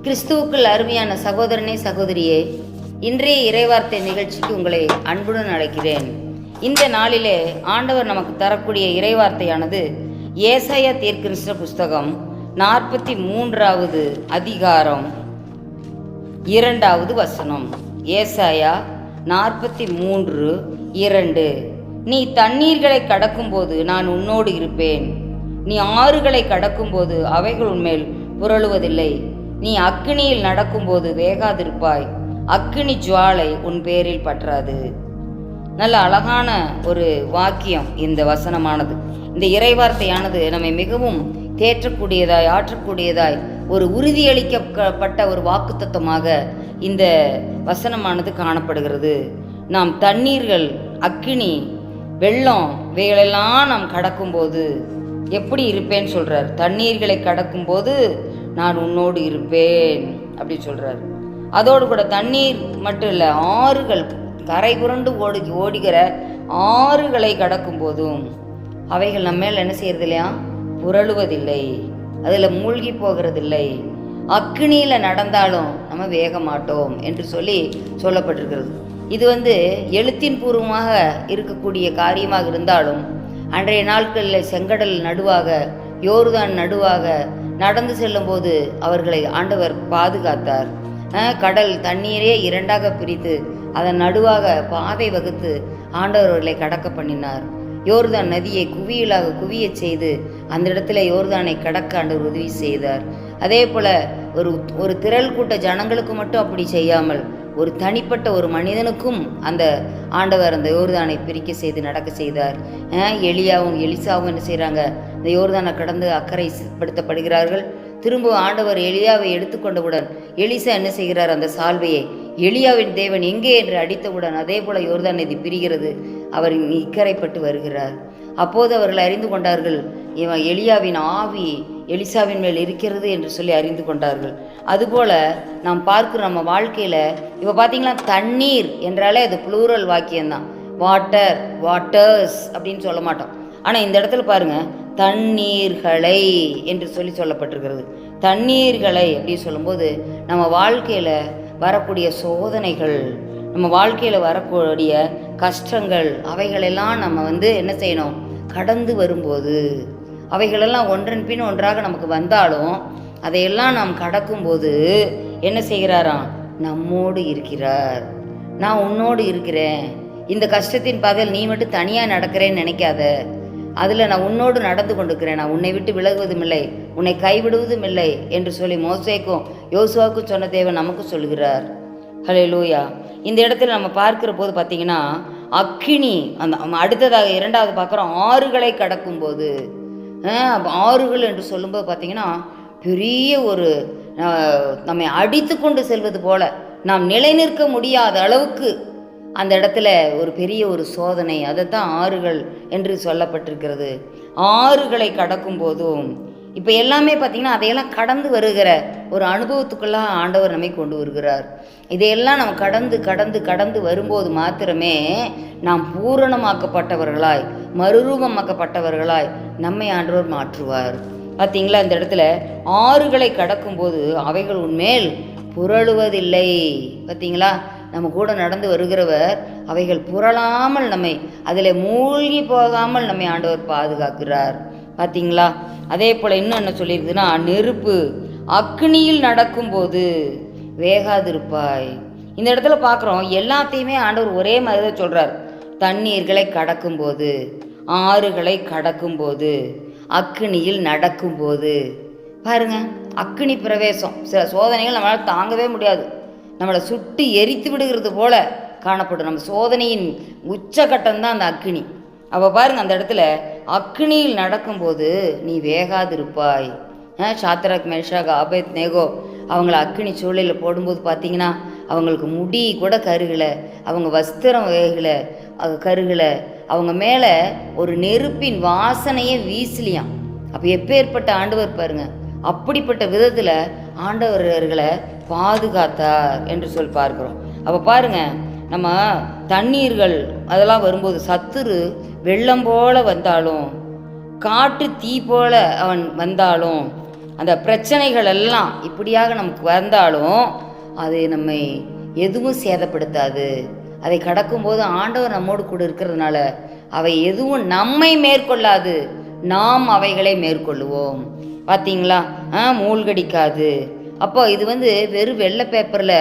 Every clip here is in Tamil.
கிறிஸ்துவுக்குள் அருமையான சகோதரனே சகோதரியே, இன்றைய இறைவார்த்தை நிகழ்ச்சிக்கு உங்களை அன்புடன் அழைக்கிறேன். இந்த நாளிலே ஆண்டவர் நமக்கு தரக்கூடிய இறைவார்த்தையானது ஏசாயா தீர்க்கதரிசன புஸ்தகம் 43வது அதிகாரம் 2வது வசனம். ஏசாயா 43:2. நீ தண்ணீர்களை கடக்கும்போது நான் உன்னோடு இருப்பேன், நீ ஆறுகளை கடக்கும்போது அவைகள் உன்மேல் புரளுவதில்லை, நீ அக்கினியில் நடக்கும்போது வேகாதிருப்பாய், அக்கினி ஜுவாலை உன் பேரில் பற்றாது. நல்ல அழகான ஒரு வாக்கியம் இந்த வசனமானது. இந்த இறைவார்த்தையானது நம்மை மிகவும் தேற்றக்கூடியதாய், ஆற்றக்கூடியதாய், ஒரு உறுதியளிக்கப்பட்ட ஒரு வாக்குத்தத்தமாக இந்த வசனமானது காணப்படுகிறது. நாம் தண்ணீர்கள், அக்கினி, வெள்ளம் இவைகளெல்லாம் நாம் கடக்கும்போது எப்படி இருப்பேன்னு சொல்கிறார். தண்ணீர்களை கடக்கும்போது நான் உன்னோடு இருப்பேன் அப்படி சொல்கிறார். அதோடு கூட தண்ணீர் மட்டும் இல்லை, ஆறுகள், கரை புரண்டு ஓடுகிற ஆறுகளை கடக்கும் போதும் அவைகள் நம்ம மேல் என்ன செய்யறது இல்லையா, புரளுவதில்லை, அதில் மூழ்கி போகிறதில்லை. அக்கினியில் நடந்தாலும் நம்ம வேக மாட்டோம் என்று சொல்லப்பட்டிருக்கிறது. இது எழுத்தின் பூர்வமாக இருக்கக்கூடிய காரியமாக இருந்தாலும் அன்றைய நாட்களில் செங்கடல் நடுவாக, யோர்தான் நடுவாக நடந்து செல்லும்போது அவர்களை ஆண்டவர் பாதுகாத்தார். கடல் தண்ணீரே இரண்டாக பிரித்து அதன் நடுவாக பாதை வகுத்து ஆண்டவர்களை கடக்க பண்ணினார். யோர்தான் நதியை குவியலாக குவியச் செய்து அந்த இடத்துல யோர்தானை கடக்க ஆண்டவர் உதவி செய்தார். அதே போல் ஒரு திரள் கூட்ட ஜனங்களுக்கு மட்டும் அப்படி செய்யாமல் ஒரு தனிப்பட்ட ஒரு மனிதனுக்கும் அந்த ஆண்டவர் அந்த யோர்தானை பிரிக்க செய்து நடக்க செய்தார். எலியாவும் எலிசாவும் என்ன செய்கிறாங்க, இந்த யோர்தானை கடந்து அக்கறைப்படுத்தப்படுகிறார்கள். திரும்ப ஆண்டவர் எலியாவை எடுத்துக்கொண்டவுடன் எலிசா என்ன செய்கிறார், அந்த சால்வையை எலியாவின் தேவன் எங்கே என்று அடித்தவுடன் அதே போல யோர்தான் நதி பிரிகிறது, அவர் இக்கரைப்பட்டு வருகிறார். அப்போது அவர்கள் அறிந்து கொண்டார்கள், இவன் எலியாவின் ஆவி எலிசாவின் மேல் இருக்கிறது என்று சொல்லி அறிந்து கொண்டார்கள். அதுபோல் நாம் பார்க்குற நம்ம வாழ்க்கையில் இப்போ பார்த்தீங்கன்னா தண்ணீர் என்றாலே அது ப்ளூரல் வாக்கியம்தான். வாட்டர், வாட்டர்ஸ் அப்படின்னு சொல்ல மாட்டோம். ஆனால் இந்த இடத்துல பாருங்கள், தண்ணீர்களை என்று சொல்லப்பட்டிருக்கிறது. தண்ணீர்களை அப்படி சொல்லும்போது நம்ம வாழ்க்கையில் வரக்கூடிய சோதனைகள், நம்ம வாழ்க்கையில் வரக்கூடிய கஷ்டங்கள், அவைகளெல்லாம் நம்ம என்ன செய்யணும், கடந்து வரும்போது அவைகளெல்லாம் ஒன்றன் பின் ஒன்றாக நமக்கு வந்தாலும் அதையெல்லாம் நாம் கடக்கும்போது என்ன செய்கிறாராம், நம்மோடு இருக்கிறார். நான் உன்னோடு இருக்கிறேன், இந்த கஷ்டத்தின் பாதையில் நீ மட்டும் தனியாக நடக்கிறேன்னு நினைக்காத, அதில் நான் உன்னோடு நடந்து கொண்டிருக்கிறேன், நான் உன்னை விட்டு விலகுவதும் இல்லை, உன்னை கைவிடுவதும் இல்லை என்று சொல்லி மோசேக்கும் யோசுவாவுக்கும் சொன்ன தேவன் நமக்கு சொல்கிறார். ஹல்லேலூயா. இந்த இடத்துல நம்ம பார்க்கிற போது பார்த்தீங்கன்னா அக்கினி, அந்த அடுத்ததாக இரண்டாவது பார்க்குறோம், ஆறுகளை கடக்கும்போது. ஆறுகள் என்று சொல்லும்போது பார்த்தீங்கன்னா பெரிய ஒரு நம்மை அடித்து கொண்டு செல்வது போல, நாம் நிலை நிற்க முடியாத அளவுக்கு அந்த இடத்துல ஒரு பெரிய ஒரு சோதனை, அதைத்தான் ஆறுகள் என்று சொல்லப்பட்டிருக்கிறது. ஆறுகளை கடக்கும் போதும் இப்போ எல்லாமே பார்த்திங்கன்னா அதையெல்லாம் கடந்து வருகிற ஒரு அனுபவத்துக்குள்ளாக ஆண்டவர் நம்மை கொண்டு வருகிறார். இதையெல்லாம் நம்ம கடந்து வரும்போது மாத்திரமே நாம் பூரணமாக்கப்பட்டவர்களாய், மறுரூபமாக்கப்பட்டவர்களாய் நம்மை ஆண்டவர் மாற்றுவார். பார்த்தீங்களா, இந்த இடத்துல ஆறுகளை கடக்கும்போது அவைகள் உன்மேல் புரளுவதில்லை. பார்த்தீங்களா, நம்ம கூட நடந்து வருகிறவர் அவைகள் புரளாமல் நம்மை, அதில் மூழ்கி போகாமல் நம்மை ஆண்டவர் பாதுகாக்கிறார். பார்த்தீங்களா. அதே போல் இன்னும் என்ன சொல்லியிருக்குதுன்னா, நெருப்பு அக்னியில் நடக்கும்போது வேகாதிருப்பாய். இந்த இடத்துல பார்க்குறோம், எல்லாத்தையுமே ஆண்டவர் ஒரே மாதிரி தான் சொல்கிறார். தண்ணீர்களை கடக்கும்போது, ஆறுகளை கடக்கும்போது, அக்னியில் நடக்கும்போது. பாருங்க, அக்னி பிரவேசம், சில சோதனைகள் நம்மளால் தாங்கவே முடியாது, நம்மளை சுட்டு எரித்து விடுகிறது போல காணப்படும். நம்ம சோதனையின் உச்சகட்டம்தான் அந்த அக்னி. அப்போ பாருங்கள், அந்த இடத்துல அக்னியில் நடக்கும்போது நீ வேகாதிருப்பாய். சாத்ராக், மேஷாக், ஆபேத்நேகோ அவங்கள அக்னி சூழலில் போடும்போது பார்த்தீங்கன்னா அவங்களுக்கு முடி கூட கருகலை, அவங்க வஸ்திரம் வேகலை, கருகலை, அவங்க மேலே ஒரு நெருப்பின் வாசனையே வீசலியாம். அப்போ எப்பேற்பட்ட ஆண்டவர் பாருங்க, அப்படிப்பட்ட விதத்தில் ஆண்டவர்களை பாதுகாத்தார் என்று சொல்லி பார்க்குறோம். அப்போ பாருங்கள், நம்ம தண்ணீர்கள் அதெல்லாம் வரும்போது சத்துரு வெள்ளம் போல வந்தாலும், காட்டு தீ போல அவன் வந்தாலும், அந்த பிரச்சனைகள் எல்லாம் இப்படியாக நமக்கு வந்தாலும் அது நம்மை எதுவும் சேதப்படுத்தாது. அதை கடக்கும்போது ஆண்டவர் நம்மோடு கூட இருக்கிறதுனால அவை எதுவும் நம்மை மேற்கொள்ளாது, நாம் அவைகளை மேற்கொள்ளுவோம். பார்த்தீங்களா? மூழ்கடிக்காது. அப்போ இது வெறும் வெள்ளை பேப்பரில்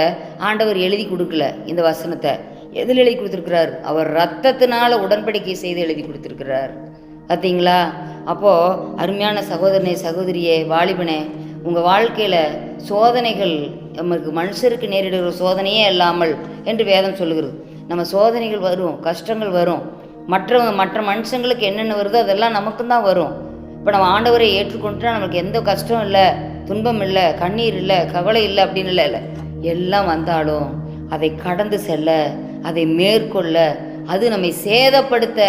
ஆண்டவர் எழுதி கொடுக்கல. இந்த வசனத்தை எதில் எழுதி கொடுத்துருக்கிறார்? அவர் இரத்தத்தினால உடன்படிக்கை செய்து எழுதி கொடுத்துருக்கிறார். பார்த்தீங்களா? அப்போது அருமையான சகோதரனே, சகோதரியே, வாலிபனே, உங்கள் வாழ்க்கையில் சோதனைகள் நமக்கு மனுஷருக்கு நேரிடுகிற சோதனையே இல்லாமல் என்று வேதம் சொல்லுகிறது. நம்ம சோதனைகள் வரும், கஷ்டங்கள் வரும், மற்ற மனுஷங்களுக்கு என்னென்ன வருதோ அதெல்லாம் நமக்கும் தான் வரும். இப்போ நம்ம ஆண்டவரை ஏற்றுக்கொண்டுட்டா நமக்கு எந்த கஷ்டம் இல்லை, துன்பம் இல்லை, கண்ணீர் இல்லை, கவலை இல்லை அப்படின்னு இல்லை. எல்லாம் வந்தாலும் அதை கடந்து செல்ல, அதை மேற்கொள்ள, அது நம்மை சேதப்படுத்த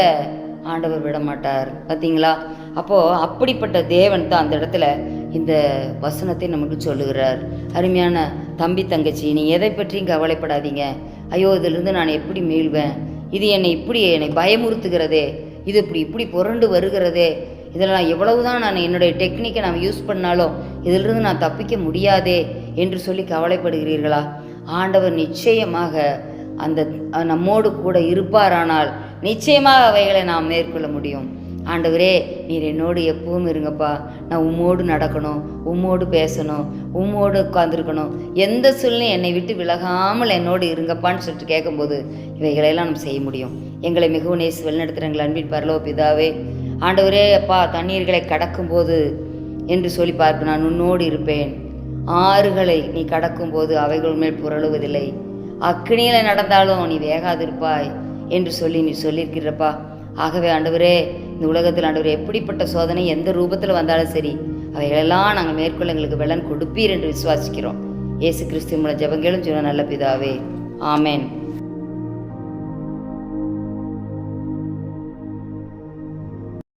ஆண்டவர் விட மாட்டார். பார்த்தீங்களா? அப்போது அப்படிப்பட்ட தேவன் தான் அந்த இடத்துல இந்த வசனத்தை நமக்கு சொல்லுகிறார். அருமையான தம்பி, தங்கச்சி, நீ எதை பற்றியும் கவலைப்படாதீங்க. ஐயோ, இதிலிருந்து நான் எப்படி மீள்வேன், இது என்னை பயமுறுத்துகிறதே, இது இப்படி புரண்டு வருகிறதே, இதில் நான் எவ்வளவு தான் நான் என்னுடைய டெக்னிக்கை நான் யூஸ் பண்ணாலும் இதிலிருந்து நான் தப்பிக்க முடியாதே என்று சொல்லி கவலைப்படுகிறீர்களா? ஆண்டவர் நிச்சயமாக நம்மோடு கூட இருப்பாரானால் நிச்சயமாக அவைகளை நாம் மேற்கொள்ள முடியும். ஆண்டவரே, நீர் என்னோடு எப்பவும் இருங்கப்பா, நான் உம்மோடு நடக்கணும், உம்மோடு பேசணும், உம்மோடு உட்காந்துருக்கணும், எந்த சூழ்நிலையும் என்னை விட்டு விலகாமல் என்னோடு இருங்கப்பான்னு சொல்லிட்டு கேட்கும்போது இவைகளெல்லாம் நம்ம செய்ய முடியும். எங்களை மிகவும் நேசி வழிநடத்துகிற எங்கள் அன்பின் பரலோக பிதாவே, ஆண்டவரே அப்பா, தண்ணீர்களை கடக்கும்போது என்று சொல்லி பார்க்க நான் உன்னோடு இருப்பேன். ஆறுகளை நீ கடக்கும்போது அவைகள் மேல் புரளுவதில்லை, அக்கினியில் நடந்தாலும் நீ வேகாதிருப்பாய் என்று சொல்லி நீ சொல்லியிருக்கிறப்பா. ஆகவே ஆண்டவரே, இந்த உலகத்தில் ஆண்டவரே எப்படிப்பட்ட சோதனை எந்த ரூபத்தில் வந்தாலும் சரி அவைகளெல்லாம் நாங்கள் மேற்கொள்ள எங்களுக்கு பலன் கொடுப்பீர் என்று விசுவாசிக்கிறோம். இயேசு கிறிஸ்து மூலம் ஜெபங்களும் சொன்ன நல்ல பிதாவே, ஆமேன்.